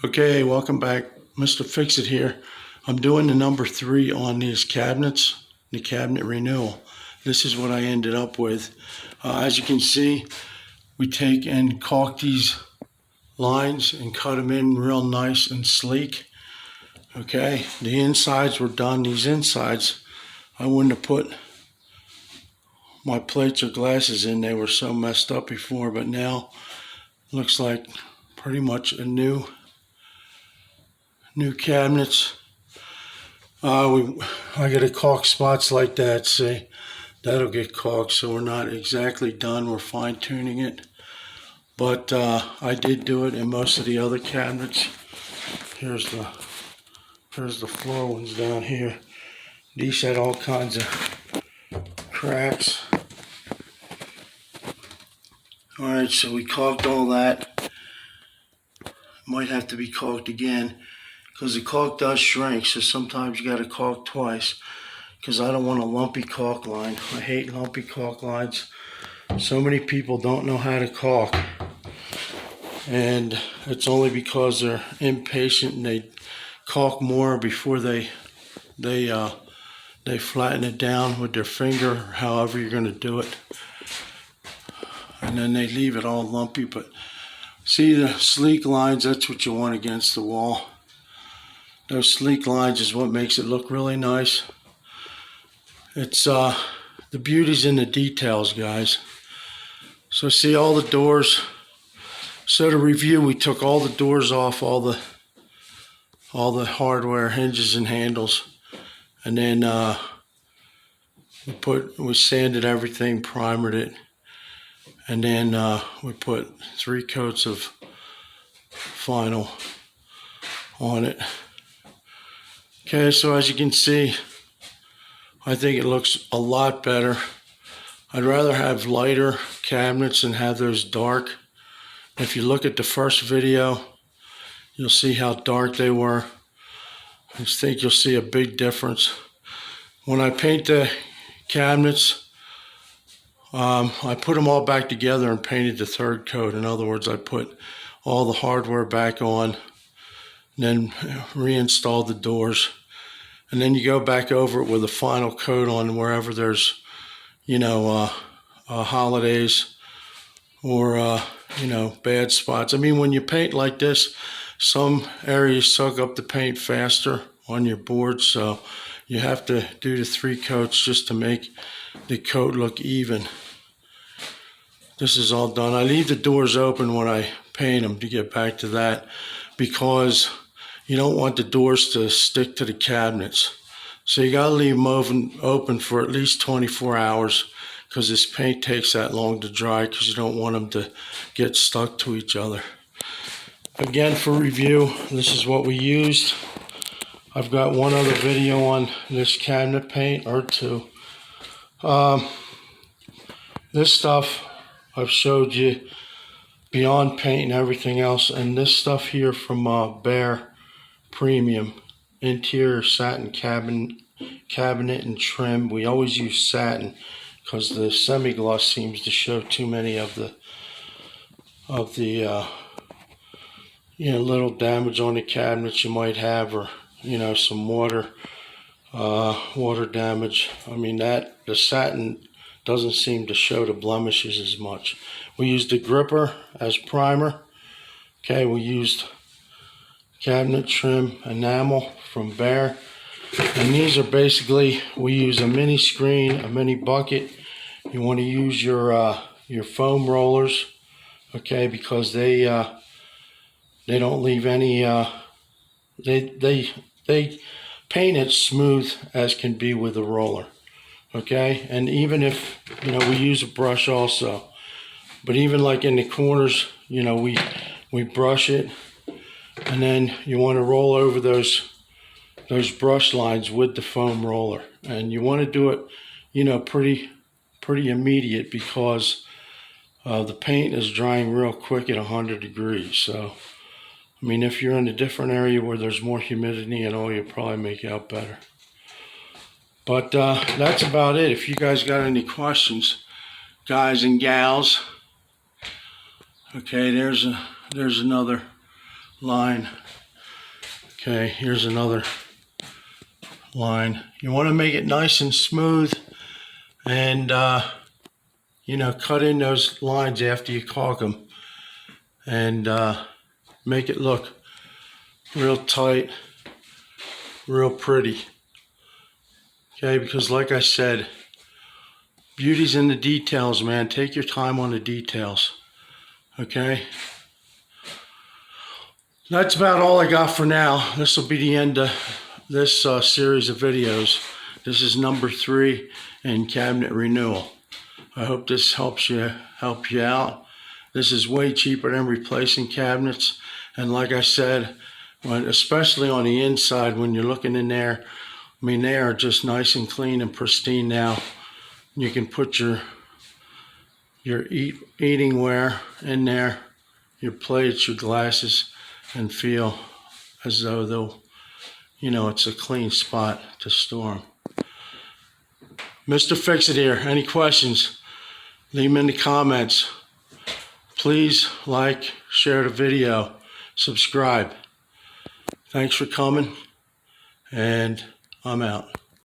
Okay, welcome back. Mr. Fix-It here. I'm doing the number 3 on these cabinets, the cabinet renewal. This is what I ended up with. As you can see, we take and caulk these lines and cut them in real nice and sleek. Okay, the insides were done. These insides, I wouldn't have put my plates or glasses in. They were so messed up before, but now looks like pretty much a new cabinets. I got to caulk spots like that. See, that'll get caulked, so we're not exactly done. We're fine-tuning it, but I did do it in most of the other cabinets. Here's the floor ones down here. These had all kinds of cracks. All right, so we caulked all that. Might have to be caulked again, because the caulk does shrink, so sometimes you got to caulk twice, because I don't want a lumpy caulk line. I hate lumpy caulk lines. So many people don't know how to caulk, and it's only because they're impatient and they caulk more before they flatten it down with their finger, or however you're going to do it, and then they leave it all lumpy. But see, the sleek lines, that's what you want against the wall. Those sleek lines is what makes it look really nice. It's the beauty's in the details, guys. So see all the doors. So to review, we took all the doors off, all the hardware, hinges and handles, and then we sanded everything, primered it, and then we put 3 coats of vinyl on it. Okay, so as you can see, I think it looks a lot better. I'd rather have lighter cabinets than have those dark. If you look at the first video, you'll see how dark they were. I just think you'll see a big difference. When I paint the cabinets, I put them all back together and painted the 3rd coat. In other words, I put all the hardware back on, and then reinstalled the doors. And then you go back over it with a final coat on wherever there's, holidays or, bad spots. I mean, when you paint like this, some areas soak up the paint faster on your board, so you have to do the 3 coats just to make the coat look even. This is all done. I leave the doors open when I paint them, to get back to that, because you don't want the doors to stick to the cabinets. So you gotta leave them open for at least 24 hours, because this paint takes that long to dry, because you don't want them to get stuck to each other. Again, for review, this is what we used. I've got one other video on this cabinet paint, or 2. This stuff I've showed you beyond paint and everything else, and this stuff here from Behr Premium interior satin cabinet and trim. We always use satin because the semi-gloss seems to show too many of the little damage on the cabinets you might have, or some water damage. I mean, the satin doesn't seem to show the blemishes as much. We used the gripper as primer. Okay, we used cabinet trim enamel from Behr, and these are basically, we use a mini screen, a mini bucket. You want to use your foam rollers, okay, because they don't leave any they paint it smooth as can be with a roller, okay. And even if we use a brush also, but even like in the corners, we brush it. And then you want to roll over those brush lines with the foam roller, and you want to do it, pretty immediate, because the paint is drying real quick at 100 degrees. So, I mean, if you're in a different area where there's more humidity and all, you'll probably make out better. But that's about it. If you guys got any questions, guys and gals, okay, there's another line. Okay, here's another line. You want to make it nice and smooth, and you know, cut in those lines after you caulk them, and make it look real tight, real pretty. Okay, because like I said, beauty's in the details, man. Take your time on the details. Okay, that's about all I got for now. This will be the end of this series of videos. This is number 3 in cabinet renewal. I hope this help you out. This is way cheaper than replacing cabinets, and like I said, especially on the inside when you're looking in there, I mean, they are just nice and clean and pristine now. You can put your eating ware in there, your plates, your glasses, and feel as though they'll, you know, it's a clean spot to store them. Mr. Fix-It here. Any questions? Leave them in the comments. Please like, share the video, subscribe. Thanks for coming, and I'm out.